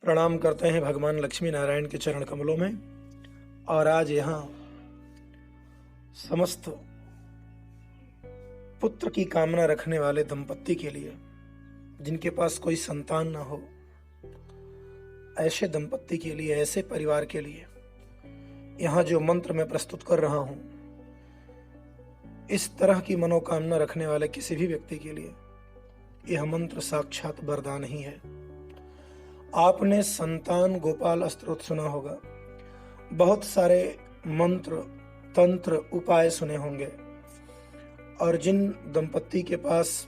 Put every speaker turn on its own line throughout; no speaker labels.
प्रणाम करते हैं भगवान लक्ष्मी नारायण के चरण कमलों में। और आज यहाँ समस्त पुत्र की कामना रखने वाले दंपत्ति के लिए, जिनके पास कोई संतान ना हो, ऐसे दंपत्ति के लिए, ऐसे परिवार के लिए यहाँ जो मंत्र मैं प्रस्तुत कर रहा हूँ, इस तरह की मनोकामना रखने वाले किसी भी व्यक्ति के लिए यह मंत्र साक्षात वरदान ही है। आपने संतान गोपाल स्तोत्र सुना होगा, बहुत सारे मंत्र तंत्र उपाय सुने होंगे, और जिन दंपत्ति के पास,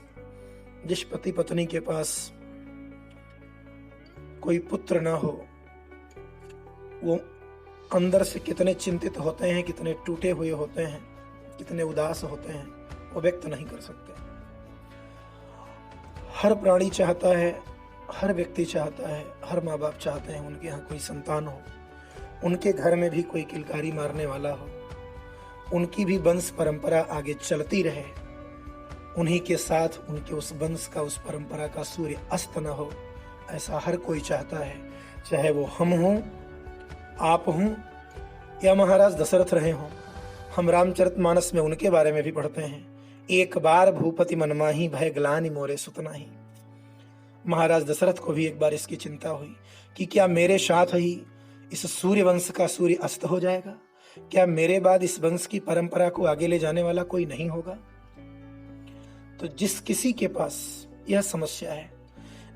जिस पति पत्नी के पास कोई पुत्र ना हो, वो अंदर से कितने चिंतित होते हैं, कितने टूटे हुए होते हैं, कितने उदास होते हैं, वो व्यक्त नहीं कर सकते। हर प्राणी चाहता है, हर व्यक्ति चाहता है, हर माँ बाप चाहते हैं उनके यहाँ कोई संतान हो, उनके घर में भी कोई किलकारी मारने वाला हो, उनकी भी वंश परंपरा आगे चलती रहे, उन्हीं के साथ उनके उस वंश का, उस परंपरा का सूर्य अस्त न हो, ऐसा हर कोई चाहता है। चाहे वो हम हों, आप हों, या महाराज दशरथ रहे हों। हम रामचरितमानस में उनके बारे में भी पढ़ते हैं, एक बार भूपति मनमाही भय ग्लानि मोरे सुतनाही। महाराज दशरथ को भी एक बार इसकी चिंता हुई कि क्या मेरे साथ ही इस सूर्य वंश का सूर्य अस्त हो जाएगा? क्या मेरे बाद इस वंश की परंपरा को आगे ले जाने वाला कोई नहीं होगा? तो जिस किसी के पास यह समस्या है,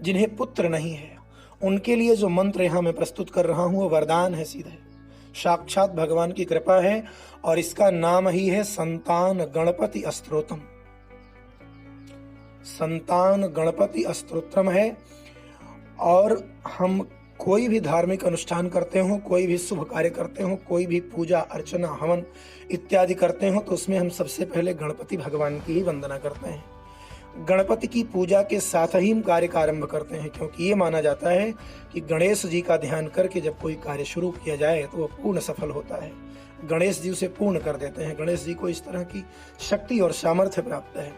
जिन्हें पुत्र नहीं है, उनके लिए जो मंत्र यहां मैं प्रस्तुत कर रहा हूं वो वरदान है, सीधे साक्षात भगवान की कृपा है। और इसका नाम ही है संतान गणपति स्तोत्रम। संतान गणपति स्तोत्रम है। और हम कोई भी धार्मिक अनुष्ठान करते हो, कोई भी शुभ कार्य करते हो, कोई भी पूजा अर्चना हवन इत्यादि करते हो, तो उसमें हम सबसे पहले गणपति भगवान की ही वंदना करते हैं। गणपति की पूजा के साथ ही हम कार्य का आरंभ करते हैं, क्योंकि ये माना जाता है कि गणेश जी का ध्यान करके जब कोई कार्य शुरू किया जाए तो वह पूर्ण सफल होता है। गणेश जी उसे पूर्ण कर देते हैं। गणेश जी को इस तरह की शक्ति और सामर्थ्य प्राप्त है।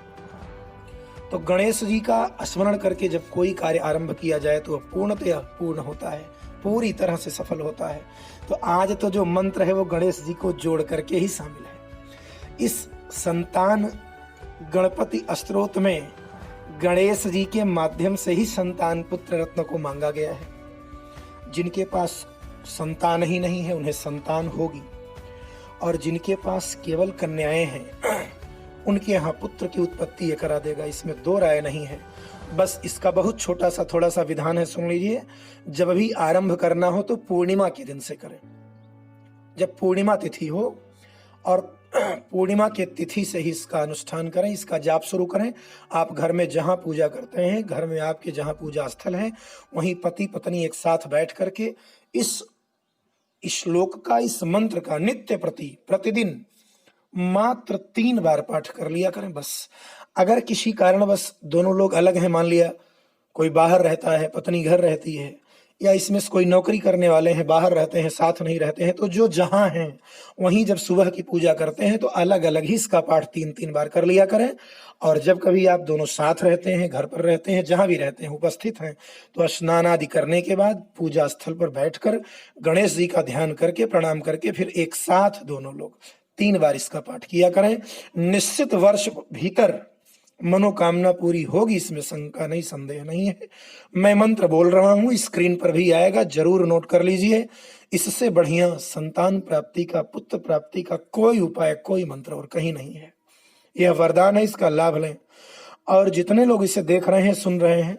तो गणेश जी का स्मरण करके जब कोई कार्य आरंभ किया जाए तो वह पूर्णतया पूर्ण होता है, पूरी तरह से सफल होता है। तो आज तो जो मंत्र है वो गणेश जी को जोड़ करके ही शामिल है। इस संतान गणपति स्तोत्र में गणेश जी के माध्यम से ही संतान पुत्र रत्न को मांगा गया है। जिनके पास संतान ही नहीं है उन्हें संतान होगी, और जिनके पास केवल कन्याएं हैं उनके यहाँ पुत्र की उत्पत्ति ये करा देगा, इसमें दो राय नहीं है। बस इसका बहुत छोटा सा थोड़ा सा विधान है, सुन लीजिए। जब भी आरंभ करना हो तो पूर्णिमा के दिन से करें। जब पूर्णिमा तिथि हो और पूर्णिमा के तिथि से ही इसका अनुष्ठान करें, इसका जाप शुरू करें। आप घर में जहां पूजा करते हैं, घर में आपके जहां पूजा स्थल है, वहीं पति पत्नी एक साथ बैठ करके इस श्लोक का, इस मंत्र का नित्य प्रतिदिन मात्र 3 बार पाठ कर लिया करें। बस अगर किसी कारण बस दोनों लोग अलग हैं, मान लिया कोई बाहर रहता है, पत्नी घर रहती है, या इसमें से कोई नौकरी करने वाले हैं, बाहर रहते हैं, साथ नहीं रहते हैं, तो जो जहां हैं वहीं जब सुबह की पूजा करते हैं तो अलग अलग ही इसका पाठ 3-3 बार कर लिया करें। और जब कभी आप दोनों साथ रहते हैं, घर पर रहते हैं, जहां भी रहते हैं, उपस्थित हैं, तो स्नान आदि करने के बाद पूजा स्थल पर बैठकर गणेश जी का ध्यान करके, प्रणाम करके, फिर एक साथ दोनों लोग 3 बार इसका पाठ किया करें। निश्चित वर्ष भीतर मनोकामना पूरी होगी, इसमें शंका नहीं, संदेह नहीं है। मैं मंत्र बोल रहा हूं, स्क्रीन पर भी आएगा, जरूर नोट कर लीजिए। इससे बढ़िया संतान प्राप्ति का, पुत्र प्राप्ति का कोई उपाय, कोई मंत्र और कहीं नहीं है। यह वरदान है, इसका लाभ लें। और जितने लोग इसे देख रहे हैं, सुन रहे हैं,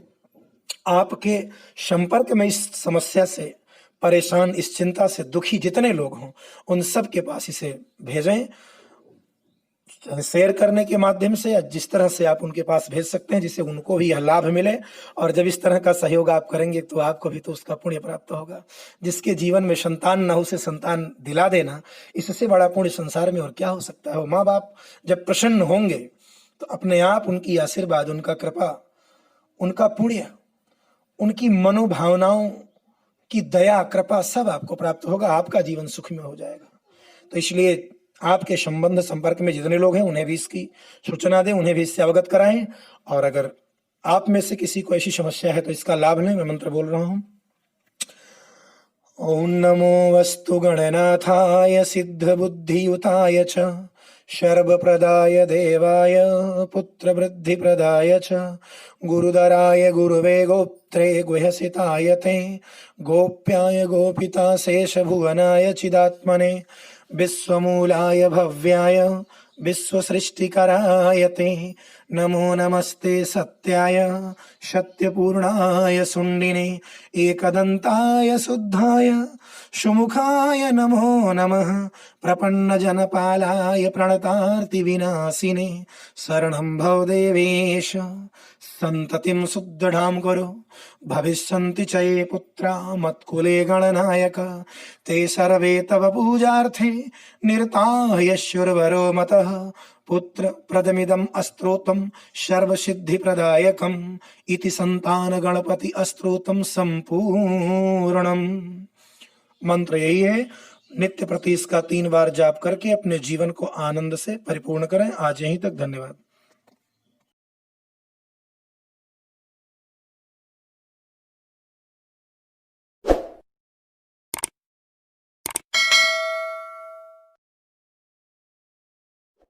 आपके संपर्क में इस समस्या से परेशान, इस चिंता से दुखी जितने लोग हों, उन सब के पास इसे भेजें, शेयर करने के माध्यम से, या जिस तरह से आप उनके पास भेज सकते हैं जिससे उनको भी यह लाभ मिले। और जब इस तरह का सहयोग आप करेंगे तो आपको भी तो उसका पुण्य प्राप्त होगा। जिसके जीवन में संतान न हो उसे संतान दिला देना, इससे बड़ा पुण्य संसार में और क्या हो सकता है। माँ बाप जब प्रसन्न होंगे तो अपने आप उनकी आशीर्वाद, उनका कृपा, उनका पुण्य, उनकी मनोभावनाओं की दया, कृपा सब आपको प्राप्त होगा। आपका जीवन सुख में हो जाएगा। तो इसलिए आपके संबंध संपर्क में जितने लोग हैं उन्हें भी इसकी सूचना दें, उन्हें भी इससे अवगत कराएं। और अगर आप में से किसी को ऐसी समस्या है तो इसका लाभ लें। मैं मंत्र बोल रहा हूं, ॐ नमो वस्तु गणनाथाय सिद्धबुद्धियुताय च शर्वप्रदाय देवाय पुत्रवृद्धिप्रदाय च गुरुधराय गुरुवे गोप्त्रे गुह्यसिताय ते गोप्याय गोपिताशेषभुवनाय चिदात्मने विश्वमूलाय भव्याय विश्वसृष्टिकराय ते नमो नमस्ते सत्याय सत्यपूर्णाय शुण्डिने एकदन्ताय शुद्धाय सुमुखाय नमो नमः प्रपन्नजनपालाय प्रणतार्तिविनाशिने शरणं भव देवेश सन्ततिं सुदृढां कुरु भविष्यन्ति च ये पुत्रा मत्कुले गणनायक ते सर्वे तव पूजार्थे निरताः यस्युर्वरो मतः पुत्र प्रदमिदम् अस्त्रोतं सर्वसिद्धिप्रदायकम् इति संतान गणपति अस्त्रोतं संपूर्णम्। मंत्र यही है, नित्य प्रति इसका 3 बार जाप करके अपने जीवन को आनंद से परिपूर्ण करें। आज यहीं तक, धन्यवाद।